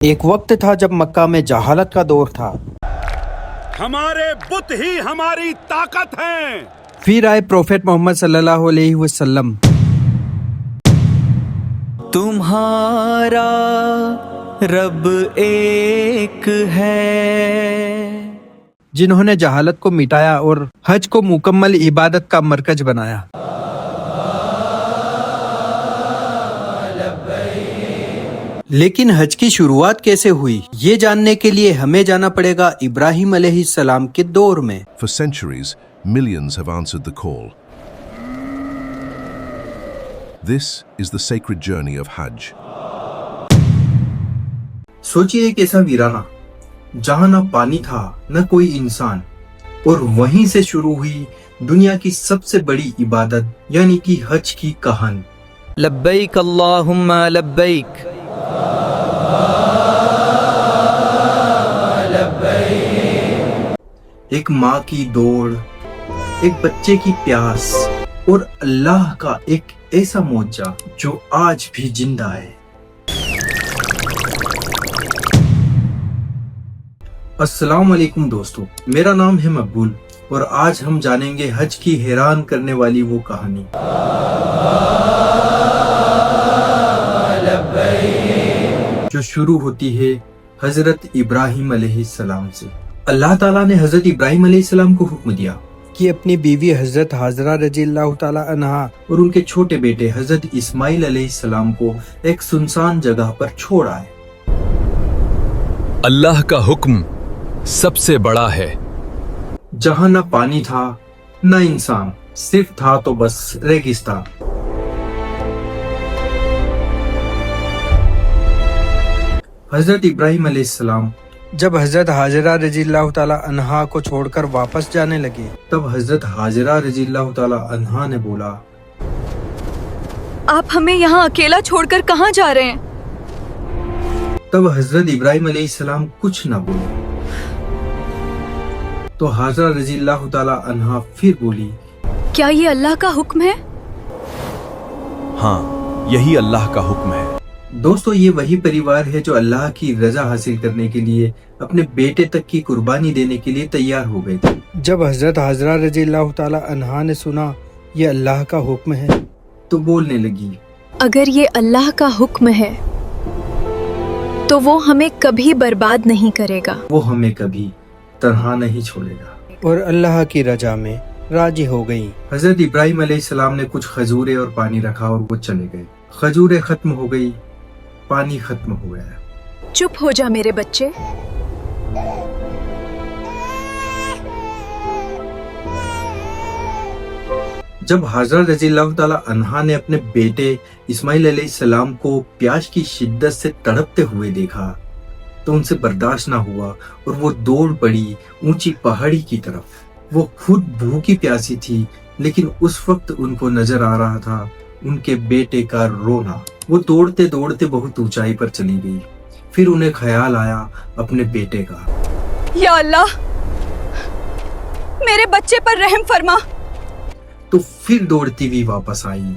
ایک وقت تھا جب مکہ میں جہالت کا دور تھا. ہمارے بت ہی ہماری طاقت ہیں. پھر آئے پروفیٹ محمد صلی اللہ علیہ وسلم. تمہارا رب ایک ہے، جنہوں نے جہالت کو مٹایا اور حج کو مکمل عبادت کا مرکز بنایا. لیکن حج کی شروعات کیسے ہوئی، یہ جاننے کے لیے ہمیں جانا پڑے گا ابراہیم علیہ السلام کے دور میں. For centuries, millions have answered the call. This is the sacred journey of Hajj. سوچئے ایک ایسا ویرانہ جہاں نہ پانی تھا نہ کوئی انسان، اور وہیں سے شروع ہوئی دنیا کی سب سے بڑی عبادت یعنی کہ حج کی کہانی. لبیک اللہم لبیک. ایک ماں کی دوڑ، ایک بچے کی پیاس، اور اللہ کا ایک ایسا معجزہ جو آج بھی زندہ ہے. السلام علیکم دوستو، میرا نام ہے مقبول اور آج ہم جانیں گے حج کی حیران کرنے والی وہ کہانی جو شروع ہوتی ہے حضرت ابراہیم علیہ السلام سے. اللہ تعالیٰ نے حضرت ابراہیم علیہ السلام کو حکم دیا کہ اپنی بیوی حضرت حاجرہ رضی اللہ تعالیٰ عنہا اور ان کے چھوٹے بیٹے حضرت اسماعیل علیہ السلام کو ایک سنسان جگہ پر چھوڑ آئے. اللہ کا حکم سب سے بڑا ہے. جہاں نہ پانی تھا نہ انسان، صرف تھا تو بس ریگستان. حضرت ابراہیم علیہ السلام جب حضرت حاجرہ رضی اللہ تعالیٰ عنہا کو چھوڑ کر واپس جانے لگے، تب حضرت حاجرہ رضی اللہ تعالیٰ عنہا نے بولا، آپ ہمیں یہاں اکیلا چھوڑ کر کہاں جا رہے ہیں؟ تب حضرت ابراہیم علیہ السلام کچھ نہ بولے. تو حاجرہ رضی اللہ تعالیٰ عنہا پھر بولی، کیا یہ اللہ کا حکم ہے؟ ہاں، یہی اللہ کا حکم ہے. دوستو، یہ وہی پریوار ہے جو اللہ کی رضا حاصل کرنے کے لیے اپنے بیٹے تک کی قربانی دینے کے لیے تیار ہو گئے تھے. جب حضرت حاجرہ رضی اللہ تعالیٰ عنہا نے سنا یہ اللہ کا حکم ہے تو بولنے لگی، اگر یہ اللہ کا حکم ہے تو وہ ہمیں کبھی برباد نہیں کرے گا، وہ ہمیں کبھی تنہا نہیں چھوڑے گا. اور اللہ کی رضا میں راضی ہو گئی. حضرت ابراہیم علیہ السلام نے کچھ کھجوریں اور پانی رکھا اور وہ چلے گئے. کھجوریں ختم ہو گئی، پانی ختم ہو گیا. چپ ہو جا میرے بچے. جب حضرت رضی اللہ تعالیٰ عنہا نے اپنے بیٹے اسماعیل علیہ السلام کو پیاس کی شدت سے تڑپتے ہوئے دیکھا تو ان سے برداشت نہ ہوا اور وہ دوڑ پڑی اونچی پہاڑی کی طرف. وہ خود بھوکی پیاسی تھی، لیکن اس وقت ان کو نظر آ رہا تھا ان کے بیٹے کا رونا. وہ دوڑتے دوڑتے بہت اونچائی پر چلی گئی. پھر انہیں خیال آیا اپنے بیٹے کا. یا اللہ، میرے بچے پر رحم فرما. تو پھر دوڑتی ہوئی واپس آئی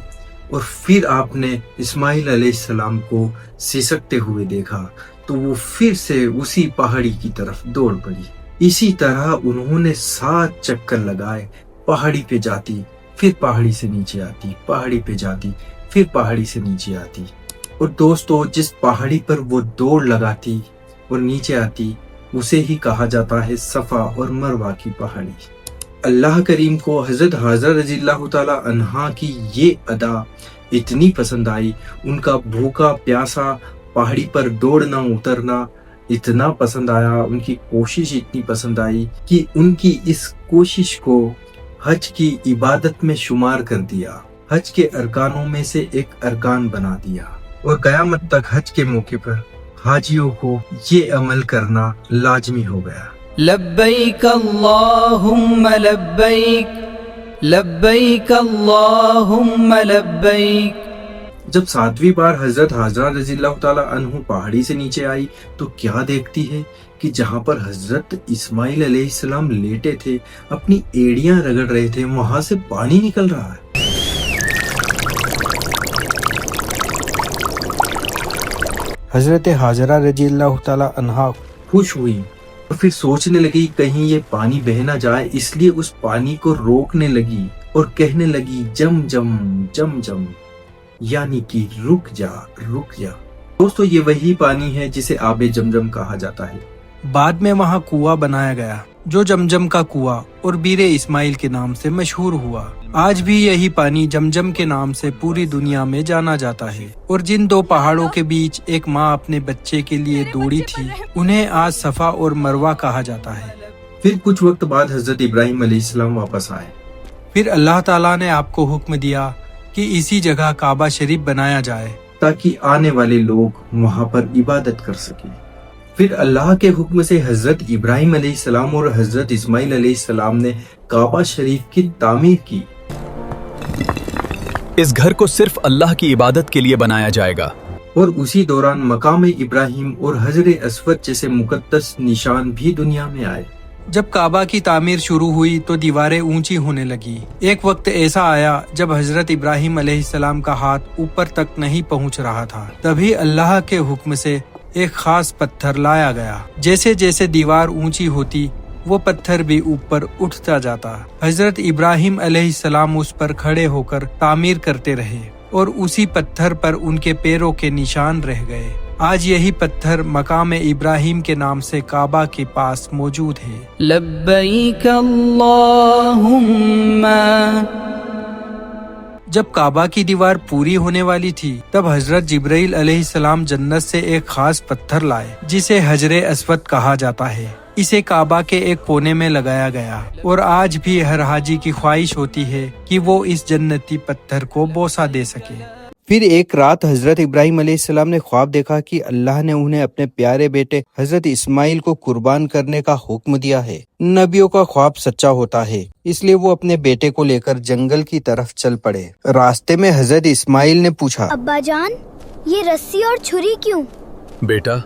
اور پھر آپ نے اسماعیل علیہ السلام کو سسکتے ہوئے دیکھا تو وہ پھر سے اسی پہاڑی کی طرف دوڑ پڑی. اسی طرح انہوں نے 7 چکر لگائے. پہاڑی پہ جاتی، پھر پہاڑی سے نیچے آتی، پہاڑی پہ جاتی، پھر پہاڑی سے نیچے آتی. اور دوستو، جس پہاڑی پر وہ دوڑ لگاتی اور نیچے آتی اسے ہی کہا جاتا ہے صفا اور مروہ کی پہاڑی. اللہ کریم کو حضرت حاجرہ رضی اللہ تعالیٰ عنہا کی یہ ادا اتنی پسند آئی، ان کا بھوکا پیاسا پہاڑی پر دوڑنا اترنا اتنا پسند آیا، ان کی کوشش اتنی پسند آئی کہ ان کی اس کوشش کو حج کی عبادت میں شمار کر دیا، حج کے ارکانوں میں سے ایک ارکان بنا دیا. اور قیامت تک حج کے موقع پر حاجیوں کو یہ عمل کرنا لازمی ہو گیا. لبیک اللہم لبیک، لبیک اللہم لبیک. جب 7ویں بار حضرت حاجرہ رضی اللہ تعالیٰ عنہ پہاڑی سے نیچے آئی تو کیا دیکھتی ہے کہ جہاں پر حضرت اسماعیل علیہ السلام لیٹے تھے، اپنی ایڑیاں رگڑ رہے تھے، وہاں سے پانی نکل رہا ہے. حضرت حاجرہ رضی اللہ تعالی عنہا خوش ہوئی اور پھر سوچنے لگی کہیں یہ پانی بہ نہ جائے، اس لیے اس پانی کو روکنے لگی اور کہنے لگی جم جم جم جم، یعنی کہ رک جا رک جا۔ دوستو یہ وہی پانی ہے جسے آب جمجم کہا جاتا ہے۔ بعد میں وہاں کنواں بنایا گیا جو جمجم کا کنواں اور بیر اسماعیل کے نام سے مشہور ہوا۔ آج بھی یہی پانی جمجم کے نام سے پوری دنیا میں جانا جاتا ہے۔ اور جن دو پہاڑوں کے بیچ ایک ماں اپنے بچے کے لیے دوڑی تھی، انہیں آج صفا اور مروہ کہا جاتا ہے۔ پھر کچھ وقت بعد حضرت ابراہیم علیہ السلام واپس آئے۔ پھر اللہ تعالیٰ نے آپ کو حکم دیا کہ اسی جگہ کعبہ شریف بنایا جائے تاکہ آنے والے لوگ وہاں پر عبادت کر سکیں۔ پھر اللہ کے حکم سے حضرت ابراہیم علیہ السلام اور حضرت اسماعیل علیہ السلام نے کعبہ شریف کی تعمیر کی۔ اس گھر کو صرف اللہ کی عبادت کے لیے بنایا جائے گا۔ اور اسی دوران مقام ابراہیم اور حجر اسود جیسے مقدس نشان بھی دنیا میں آئے۔ جب کعبہ کی تعمیر شروع ہوئی تو دیواریں اونچی ہونے لگی۔ ایک وقت ایسا آیا جب حضرت ابراہیم علیہ السلام کا ہاتھ اوپر تک نہیں پہنچ رہا تھا، تبھی اللہ کے حکم سے ایک خاص پتھر لایا گیا۔ جیسے جیسے دیوار اونچی ہوتی وہ پتھر بھی اوپر اٹھتا جاتا۔ حضرت ابراہیم علیہ السلام اس پر کھڑے ہو کر تعمیر کرتے رہے اور اسی پتھر پر ان کے پیروں کے نشان رہ گئے۔ آج یہی پتھر مقام ابراہیم کے نام سے کعبہ کے پاس موجود ہے۔ لبیک اللہم۔ جب کعبہ کی دیوار پوری ہونے والی تھی تب حضرت جبرائیل علیہ السلام جنت سے ایک خاص پتھر لائے جسے حجر اسود کہا جاتا ہے۔ اسے کعبہ کے ایک کونے میں لگایا گیا اور آج بھی ہر حاجی کی خواہش ہوتی ہے کہ وہ اس جنتی پتھر کو بوسہ دے سکے۔ پھر ایک رات حضرت ابراہیم علیہ السلام نے خواب دیکھا کہ اللہ نے انہیں اپنے پیارے بیٹے حضرت اسماعیل کو قربان کرنے کا حکم دیا ہے۔ نبیوں کا خواب سچا ہوتا ہے، اس لیے وہ اپنے بیٹے کو لے کر جنگل کی طرف چل پڑے۔ راستے میں حضرت اسماعیل نے پوچھا، ابا جان یہ رسی اور چھری کیوں؟ بیٹا،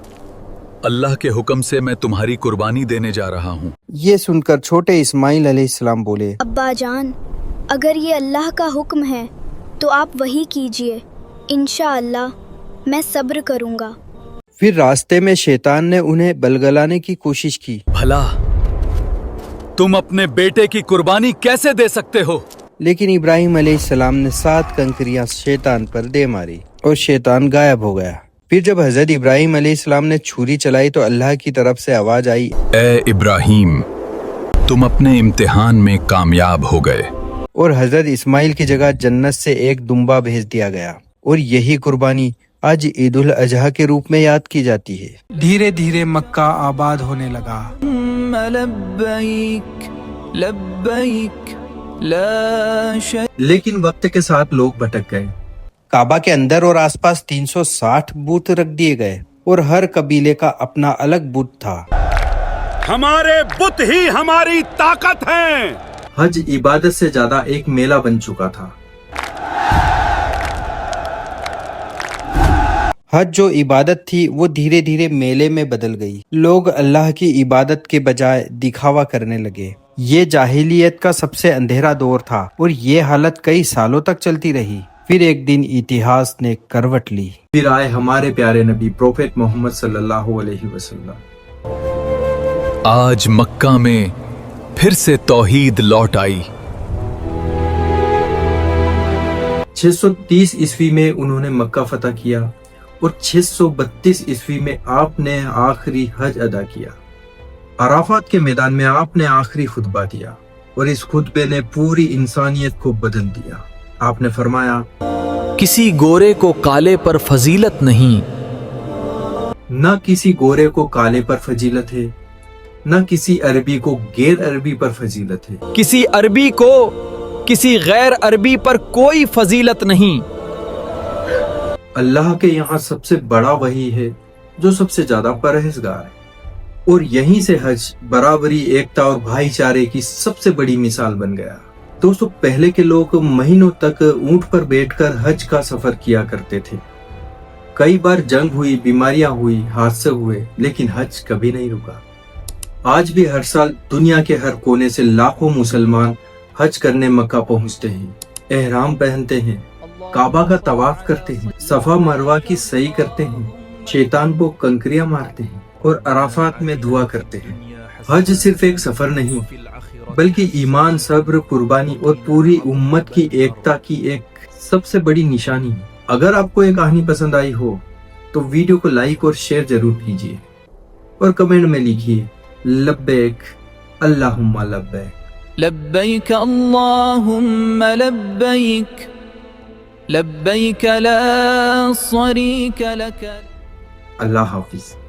اللہ کے حکم سے میں تمہاری قربانی دینے جا رہا ہوں۔ یہ سن کر چھوٹے اسماعیل علیہ السلام بولے، ابا جان اگر یہ اللہ کا حکم ہے تو آپ وہی کیجئے، انشاءاللہ میں صبر کروں گا۔ پھر راستے میں شیطان نے انہیں بلگلانے کی کوشش کی۔ بھلا تم اپنے بیٹے کی قربانی کیسے دے سکتے ہو؟ لیکن ابراہیم علیہ السلام نے 7 کنکریاں شیطان پر دے ماری اور شیطان غائب ہو گیا۔ پھر جب حضرت ابراہیم علیہ السلام نے چھری چلائی تو اللہ کی طرف سے آواز آئی، اے ابراہیم، تم اپنے امتحان میں کامیاب ہو گئے۔ اور حضرت اسماعیل کی جگہ جنت سے ایک دمبا بھیج دیا گیا، اور یہی قربانی آج عید الاضحیٰ کے روپ میں یاد کی جاتی ہے۔ دھیرے دھیرے مکہ آباد ہونے لگا۔ لبیک لبیک لا شریک۔ لیکن وقت کے ساتھ لوگ بھٹک گئے۔ کعبہ کے اندر اور آس پاس 360 بت رکھ دیے گئے اور ہر قبیلے کا اپنا الگ بت تھا۔ ہمارے بت ہی ہماری طاقت ہیں۔ حج عبادت سے زیادہ ایک میلہ بن چکا تھا۔ حج جو عبادت تھی وہ دھیرے دھیرے میلے میں بدل گئی۔ لوگ اللہ کی عبادت کے بجائے دکھاوا کرنے لگے۔ یہ جاہلیت کا سب سے اندھیرا دور تھا اور یہ حالت کئی سالوں تک چلتی رہی۔ پھر ایک دن اتہاس نے کروٹ لی۔ پھر آئے ہمارے پیارے نبی پروفیٹ محمد صلی اللہ علیہ وسلم۔ آج مکہ میں پھر سے توحید لوٹ آئی۔ 630 عیسوی میں انہوں نے مکہ فتح کیا اور 632 عیسوی میں آپ نے آخری حج ادا کیا۔ عرفات کے میدان میں آپ نے آخری خطبہ دیا اور اس خطبے نے پوری انسانیت کو بدل دیا۔ آپ نے فرمایا، کسی گورے کو کالے پر فضیلت نہیں، نہ کسی گورے کو کالے پر فضیلت ہے، نہ کسی عربی کو غیر عربی پر فضیلت ہے۔ کسی عربی کو کسی غیر عربی پر کوئی فضیلت نہیں۔ اللہ کے یہاں سب سے بڑا وہی ہے جو سب سے زیادہ پرہیزگار ہے، اور یہیں سے حج برابری، ایکتا اور بھائی چارے کی سب سے بڑی مثال بن گیا۔ دوستو پہلے کے لوگ مہینوں تک اونٹ پر بیٹھ کر حج کا سفر کیا کرتے تھے۔ کئی بار جنگ ہوئی، بیماریاں ہوئی، حادثے ہوئے، لیکن حج کبھی نہیں رکا۔ آج بھی ہر سال دنیا کے ہر کونے سے لاکھوں مسلمان حج کرنے مکہ پہنچتے ہیں، احرام پہنتے ہیں، کعبہ کا طواف کرتے ہیں، صفا مروہ کی سعی کرتے ہیں شیطان کو کنکریاں مارتے ہیں اور عرفات میں دعا کرتے ہیں۔ حج صرف ایک سفر نہیں بلکہ ایمان، صبر، قربانی اور پوری امت کی ایکتا کی ایک سب سے بڑی نشانی ہے۔ اگر آپ کو یہ کہانی پسند آئی ہو تو ویڈیو کو لائک اور شیئر ضرور کیجیے اور کمنٹ میں لکھیے لبیک اللہم لبیک۔ لبيك اللهم لبيك لبيك لا شريك لك۔ اللہ حافظ۔